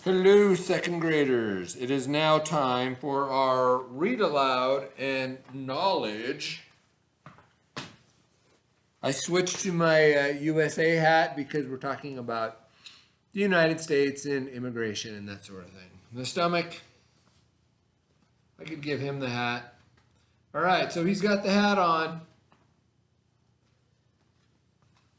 Hello, second graders. It is now time for our read aloud and knowledge. I switched to my USA hat because we're talking about the United States and immigration and that sort of thing. The stomach, I could give him the hat. All right, so he's got the hat on.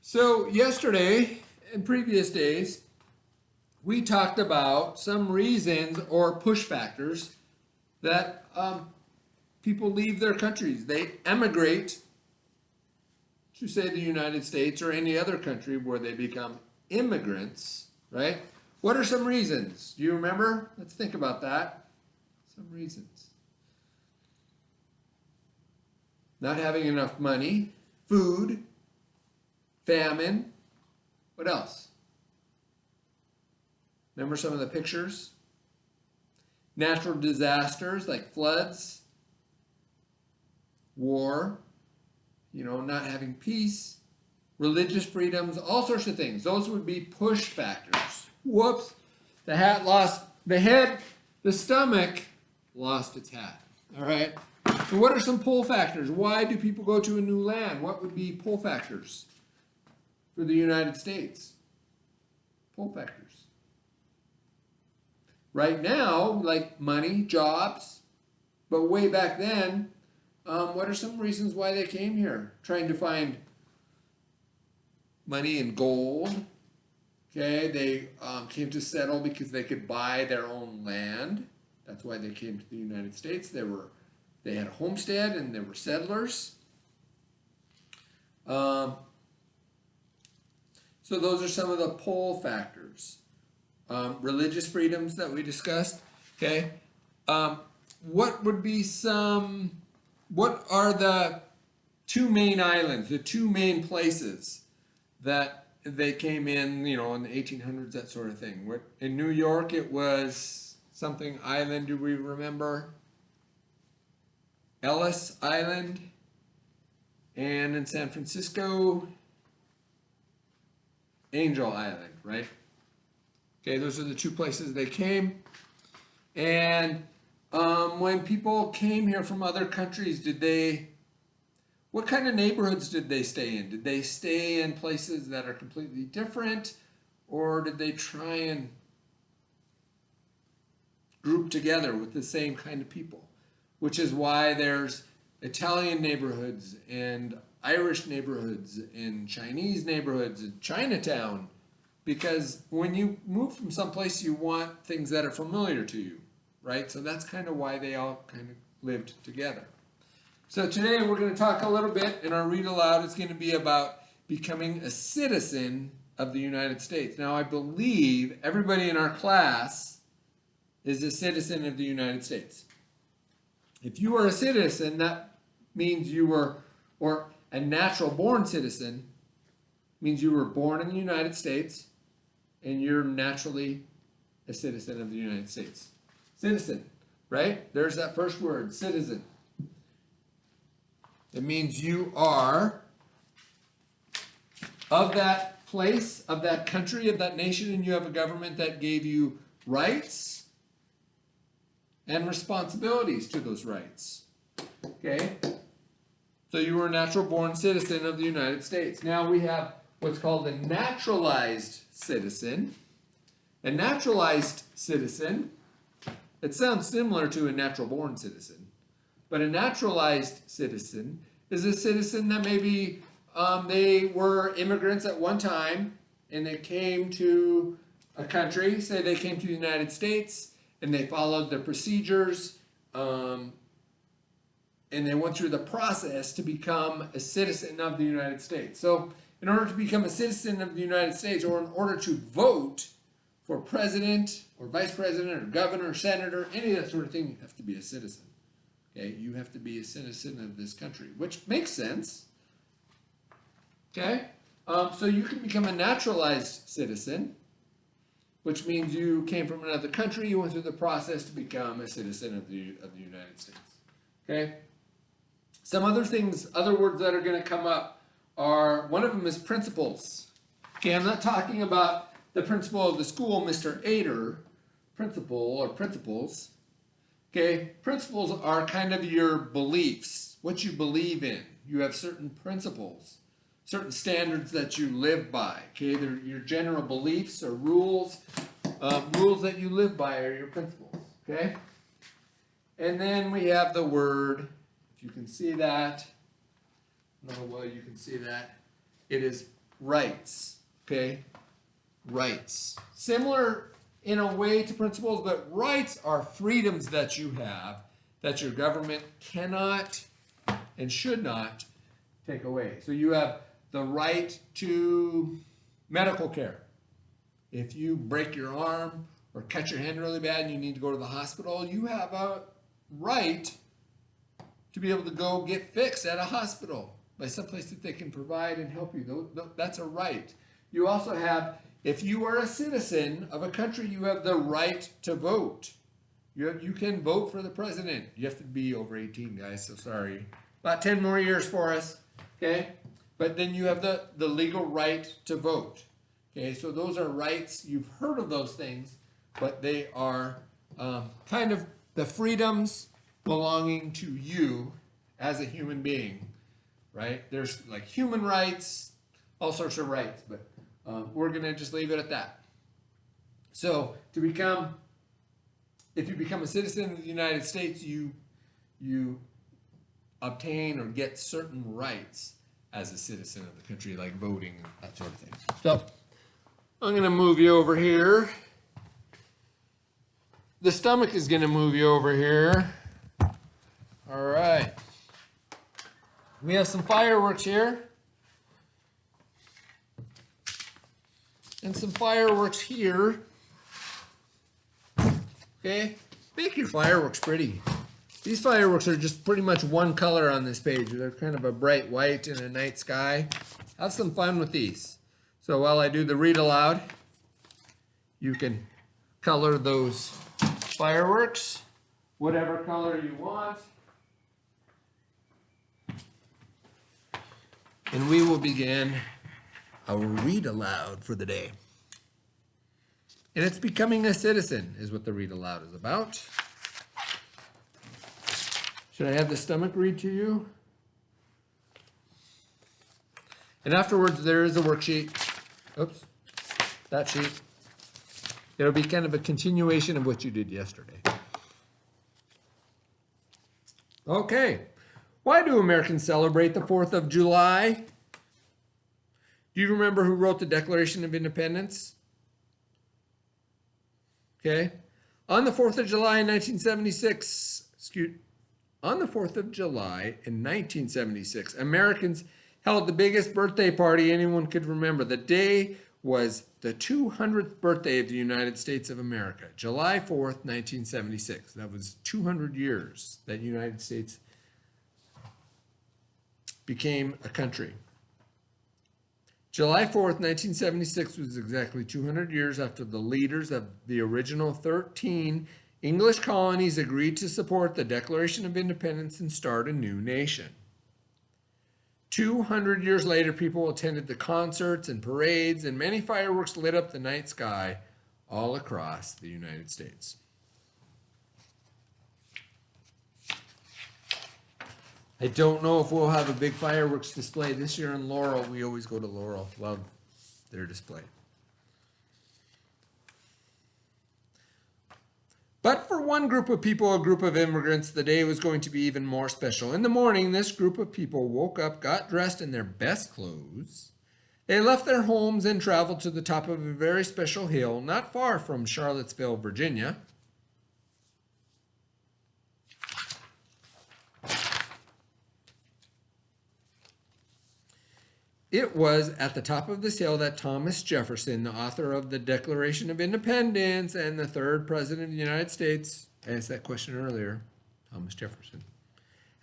So yesterday and previous days, we talked about some reasons or push factors that people leave their countries. They emigrate to, say, the United States or any other country where they become immigrants, right? What are some reasons? Do you remember? Let's think about that. Some reasons. Not having enough money, food, famine. What else? Remember some of the pictures? Natural disasters like floods, war, not having peace, religious freedoms, all sorts of things. Those would be push factors. Whoops, the stomach lost its hat. All right. So what are some pull factors? Why do people go to a new land? What would be pull factors for the United States? Pull factors. Right now, like money, jobs, but way back then, what are some reasons why they came here? Trying to find money and gold. Okay, they came to settle because they could buy their own land. That's why they came to the United States. They had a homestead and they were settlers. So those are some of the pull factors. Religious freedoms that we discussed. Okay, what are the two main islands, the two main places that they came in, in the 1800s, that sort of thing? In New York, it was something island, do we remember? Ellis Island. And in San Francisco, Angel Island, right? Okay, those are the two places they came. And when people came here from other countries, what kind of neighborhoods did they stay in? Did they stay in places that are completely different? Or did they try and group together with the same kind of people? Which is why there's Italian neighborhoods and Irish neighborhoods and Chinese neighborhoods and Chinatown. Because when you move from someplace, you want things that are familiar to you, right? So that's kind of why they all kind of lived together. So today we're going to talk a little bit, and our read aloud is going to be about becoming a citizen of the United States. Now, I believe everybody in our class is a citizen of the United States. If you are a citizen, that means or a natural born citizen, means you were born in the United States, and you're naturally a citizen of the United States. Citizen, right? There's that first word, citizen. It means you are of that place, of that country, of that nation, and you have a government that gave you rights and responsibilities to those rights. Okay? So you were a natural born citizen of the United States. Now we have what's called a naturalized citizen. A naturalized citizen, it sounds similar to a natural born citizen, but a naturalized citizen is a citizen that maybe they were immigrants at one time and they came to a country, say they came to the United States and they followed the procedures and they went through the process to become a citizen of the United States. So in order to become a citizen of the United States, or in order to vote for president or vice president or governor or senator, any of that sort of thing, you have to be a citizen. Okay, you have to be a citizen of this country, which makes sense. Okay, so you can become a naturalized citizen, which means you came from another country, you went through the process to become a citizen of the United States. Okay, some other things, other words that are going to come up are, one of them is principles. Okay, I'm not talking about the principal of the school, Mr. Ader, principle or principles. Okay, principles are kind of your beliefs, what you believe in. You have certain principles, certain standards that you live by. Okay, they're your general beliefs or rules. Rules that you live by are your principles. Okay, and then we have the word. If you can see that, I don't know whether you can see that. It is rights. Okay, rights. Similar in a way to principles, but rights are freedoms that you have that your government cannot and should not take away. So you have the right to medical care. If you break your arm or cut your hand really bad and you need to go to the hospital, you have a right to be able to go get fixed at a hospital by someplace that they can provide and help you. That's a right. You also have, if you are a citizen of a country, you have the right to vote. You can vote for the president. You have to be over 18, guys, so sorry. About 10 more years for us, okay? But then you have the legal right to vote. Okay, so those are rights. You've heard of those things, but they are kind of the freedoms belonging to you as a human being, right? There's like human rights, all sorts of rights, but we're going to just leave it at that. So if you become a citizen of the United States, you obtain or get certain rights as a citizen of the country, like voting and that sort of thing. So I'm going to move you over here. The stomach is going to move you over here. All right. We have some fireworks here. And some fireworks here. Okay? Make your fireworks pretty. These fireworks are just pretty much one color on this page. They're kind of a bright white in a night sky. Have some fun with these. So while I do the read aloud, you can color those fireworks whatever color you want. And we will begin our read aloud for the day. And it's becoming a citizen is what the read aloud is about. Should I have the stomach read to you? And afterwards there is a worksheet. Oops, that sheet. It'll be kind of a continuation of what you did yesterday. Okay. Why do Americans celebrate the 4th of July? Do you remember who wrote the Declaration of Independence? Okay. On the 4th of July in 1976, Americans held the biggest birthday party anyone could remember. The day was the 200th birthday of the United States of America, July 4th, 1976. That was 200 years that the United States became a country. July 4th, 1976 was exactly 200 years after the leaders of the original 13 English colonies agreed to support the Declaration of Independence and start a new nation. 200 years later, people attended the concerts and parades, and many fireworks lit up the night sky all across the United States. I don't know if we'll have a big fireworks display this year in Laurel. We always go to Laurel. Love their display. But for one group of people, a group of immigrants, the day was going to be even more special. In the morning, this group of people woke up, got dressed in their best clothes. They left their homes and traveled to the top of a very special hill not far from Charlottesville, Virginia. It was at the top of this hill that Thomas Jefferson, the author of the Declaration of Independence and the third president of the United States, I asked that question earlier, Thomas Jefferson,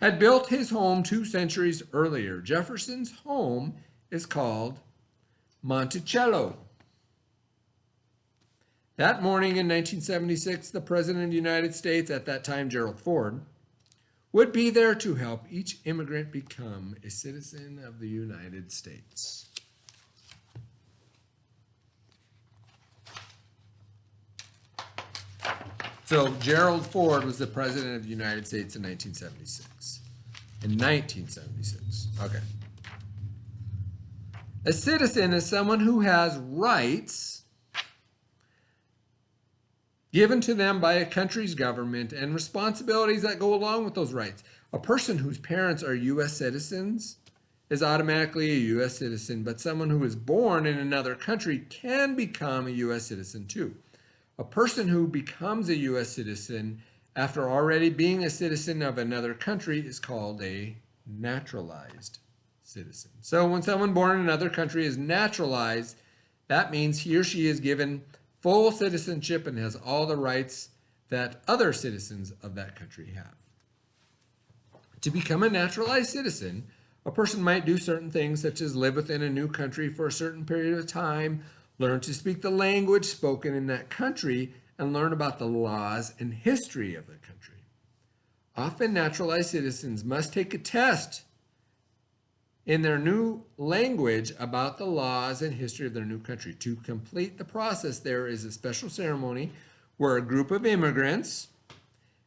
had built his home 2 centuries earlier. Jefferson's home is called Monticello. That morning in 1976, the President of the United States, at that time Gerald Ford, would be there to help each immigrant become a citizen of the United States. So Gerald Ford was the president of the United States in 1976. In 1976. Okay. A citizen is someone who has rights given to them by a country's government and responsibilities that go along with those rights. A person whose parents are U.S. citizens is automatically a U.S. citizen, but someone who is born in another country can become a U.S. citizen too. A person who becomes a U.S. citizen after already being a citizen of another country is called a naturalized citizen. So when someone born in another country is naturalized, that means he or she is given full citizenship and has all the rights that other citizens of that country have. To become a naturalized citizen, a person might do certain things such as live within a new country for a certain period of time, learn to speak the language spoken in that country, and learn about the laws and history of the country. Often naturalized citizens must take a test in their new language about the laws and history of their new country. To complete the process, there is a special ceremony where a group of immigrants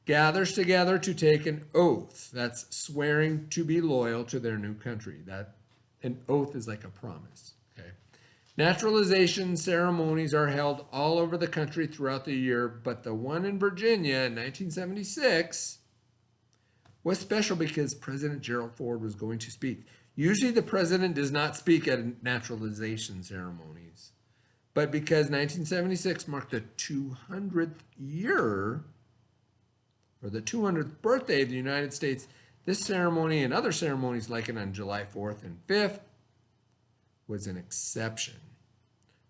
gathers together to take an oath. That's swearing to be loyal to their new country. That an oath is like a promise. Okay. Naturalization ceremonies are held all over the country throughout the year, but the one in Virginia in 1976 was special because President Gerald Ford was going to speak. Usually the president does not speak at naturalization ceremonies, but because 1976 marked the 200th year, or the 200th birthday of the United States, this ceremony and other ceremonies like it on July 4th and 5th was an exception,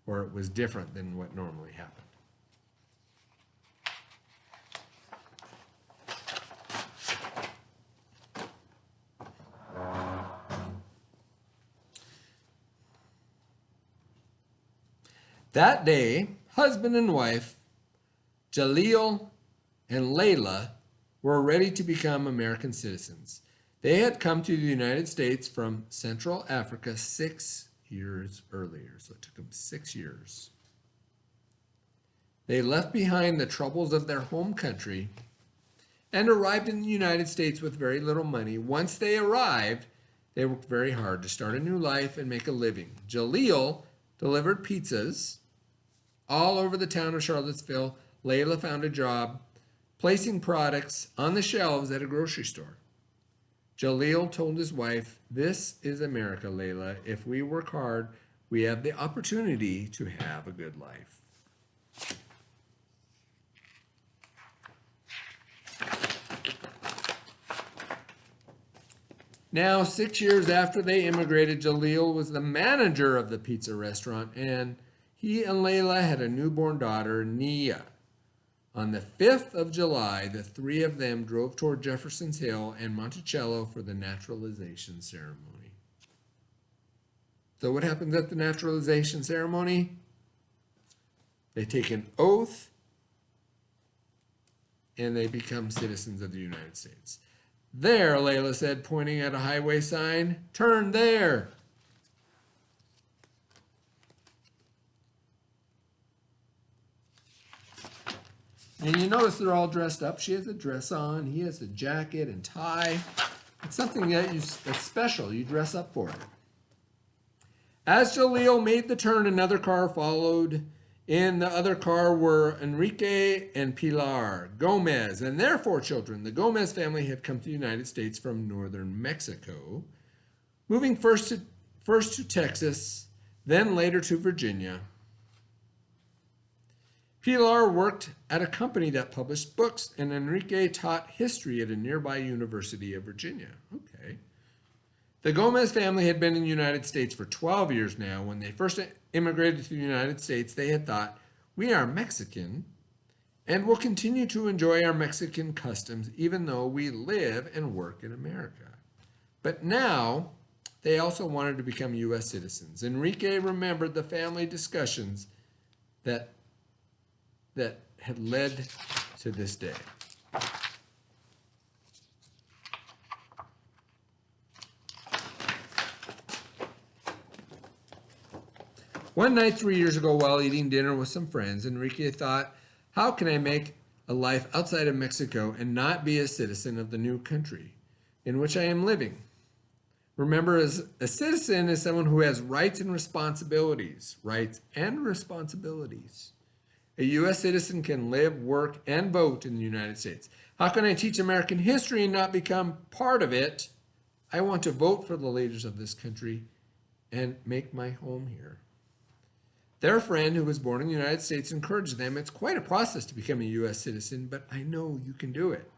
or it was different than what normally happened. That day, husband and wife, Jaleel and Layla, were ready to become American citizens. They had come to the United States from Central Africa 6 years earlier, so it took them 6 years. They left behind the troubles of their home country and arrived in the United States with very little money. Once they arrived, they worked very hard to start a new life and make a living. Jaleel delivered pizzas all over the town of Charlottesville. Layla found a job placing products on the shelves at a grocery store. Jaleel told his wife, "This is America, Layla. If we work hard, we have the opportunity to have a good life." Now, 6 years after they immigrated, Jaleel was the manager of the pizza restaurant, and he and Layla had a newborn daughter, Nia. On the 5th of July, the three of them drove toward Jefferson's Hill and Monticello for the naturalization ceremony. So what happens at the naturalization ceremony? They take an oath and they become citizens of the United States. "There," Layla said, pointing at a highway sign, "turn there." And you notice they're all dressed up. She has a dress on. He has a jacket and tie. It's something that's special. You dress up for it. As Jaleel made the turn, another car followed. In the other car were Enrique and Pilar Gomez and their 4 children. The Gomez family had come to the United States from northern Mexico, moving first to Texas, then later to Virginia. Pilar worked at a company that published books, and Enrique taught history at a nearby University of Virginia. Okay. The Gomez family had been in the United States for 12 years now. When they first immigrated to the United States, they had thought, "We are Mexican and will continue to enjoy our Mexican customs even though we live and work in America." But now they also wanted to become U.S. citizens. Enrique remembered the family discussions that had led to this day. One night 3 years ago, while eating dinner with some friends, Enrique thought, "How can I make a life outside of Mexico and not be a citizen of the new country in which I am living. Remember, as a citizen is someone who has rights and responsibilities. Rights and responsibilities. A U.S. citizen can live, work, and vote in the United States. How can I teach American history and not become part of it? I want to vote for the leaders of this country and make my home here. Their friend who was born in the United States encouraged them. It's quite a process to become a U.S. citizen, but I know you can do it.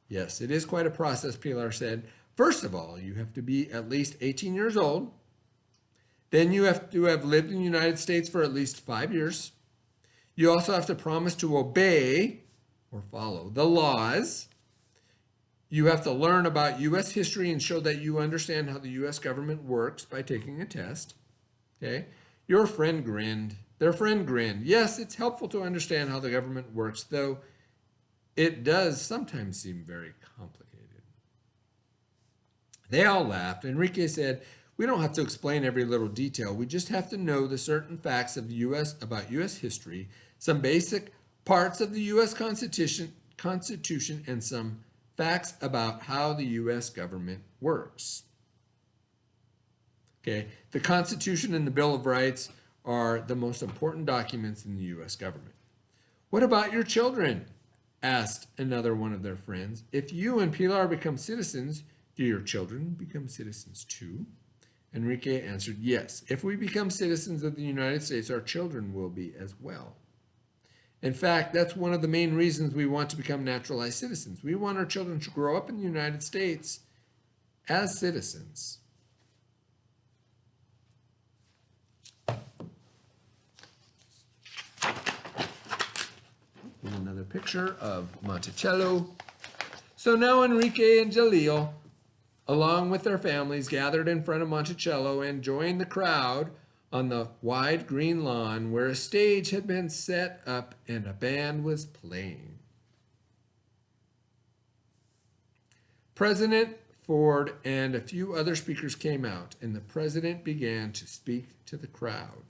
Yes, it is quite a process, Pilar said. First of all, you have to be at least 18 years old. Then you have to have lived in the United States for at least 5 years. You also have to promise to obey or follow the laws. You have to learn about U.S. history and show that you understand how the U.S. government works by taking a test. Okay? Your friend grinned. Their friend grinned. Yes, it's helpful to understand how the government works, though it does sometimes seem very complicated. They all laughed. Enrique said, we don't have to explain every little detail. We just have to know the certain facts of about U.S. history, some basic parts of the U.S. Constitution, and some facts about how the U.S. government works. Okay, the Constitution and the Bill of Rights are the most important documents in the U.S. government. What about your children? Asked another one of their friends. If you and Pilar become citizens, do your children become citizens too? Enrique answered, yes. If we become citizens of the United States, our children will be as well. In fact, that's one of the main reasons we want to become naturalized citizens. We want our children to grow up in the United States as citizens. And another picture of Monticello. So now Enrique and Jalil, along with their families, gathered in front of Monticello and joined the crowd on the wide green lawn where a stage had been set up and a band was playing. President Ford and a few other speakers came out, and the president began to speak to the crowd.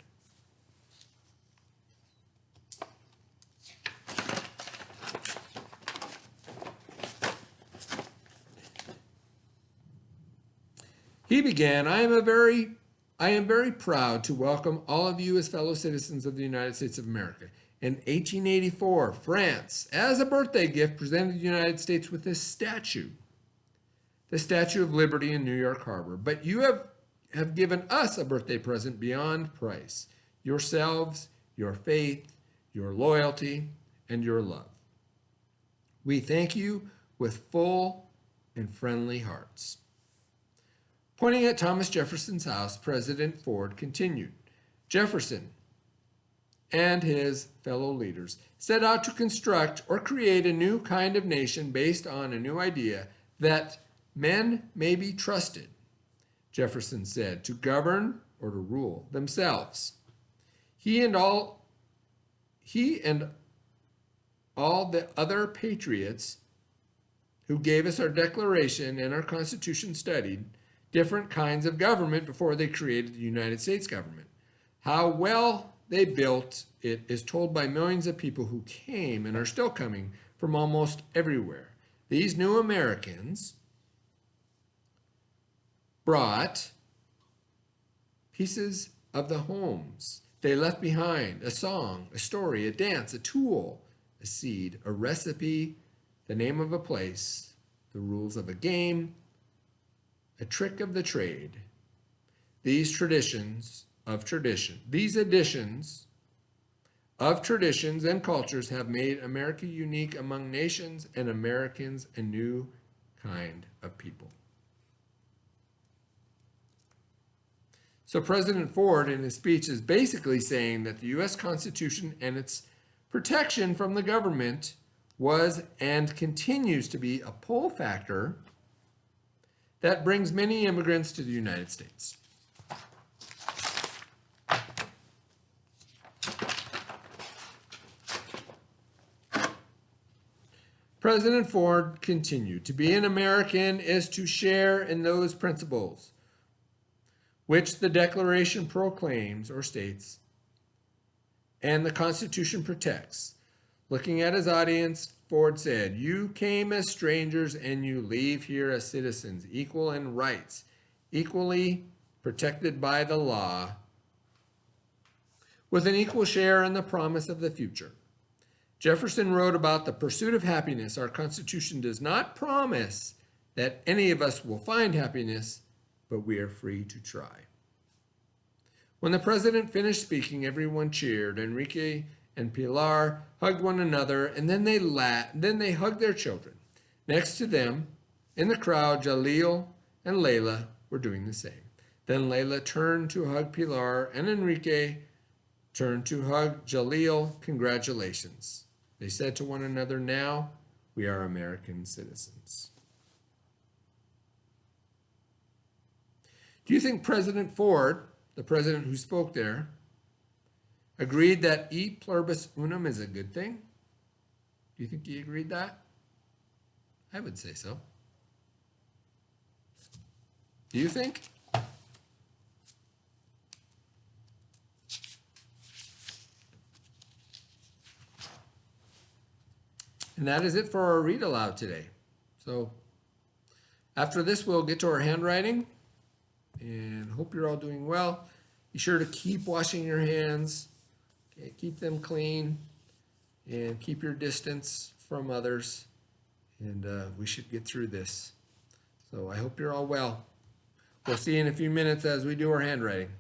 He began, I am very proud to welcome all of you as fellow citizens of the United States of America. In 1884, France, as a birthday gift, presented the United States with this statue, the Statue of Liberty in New York Harbor. But you have given us a birthday present beyond price, yourselves, your faith, your loyalty, and your love. We thank you with full and friendly hearts. Pointing at Thomas Jefferson's house, President Ford continued. Jefferson and his fellow leaders set out to construct or create a new kind of nation based on a new idea that men may be trusted, Jefferson said, to govern or to rule themselves. He and all the other patriots who gave us our Declaration and our Constitution studied different kinds of government before they created the United States government. How well they built it is told by millions of people who came and are still coming from almost everywhere. These new Americans brought pieces of the homes they left behind, a song, a story, a dance, a tool, a seed, a recipe, the name of a place, the rules of a game, a trick of the trade. These additions of traditions and cultures have made America unique among nations and Americans a new kind of people. So President Ford in his speech is basically saying that the U.S. Constitution and its protection from the government was and continues to be a pull factor that brings many immigrants to the United States. President Ford continued, to be an American is to share in those principles which the Declaration proclaims or states and the Constitution protects, Looking at his audience, Ford said, "You came as strangers and you leave here as citizens, equal in rights, equally protected by the law, with an equal share in the promise of the future." Jefferson wrote about the pursuit of happiness. Our Constitution does not promise that any of us will find happiness, but we are free to try. When the president finished speaking, everyone cheered. Enrique and Pilar hugged one another, and then they hugged their children. Next to them, in the crowd, Jalil and Layla were doing the same. Then Layla turned to hug Pilar, and Enrique turned to hug Jalil. "Congratulations," they said to one another. "Now we are American citizens." Do you think President Ford, the president who spoke there, agreed that e pluribus unum is a good thing? Do you think he agreed that? I would say so. Do you think? And that is it for our read aloud today. So after this, we'll get to our handwriting, and hope you're all doing well. Be sure to keep washing your hands, okay, keep them clean, and keep your distance from others, and we should get through this. So I hope you're all well. We'll see you in a few minutes as we do our handwriting.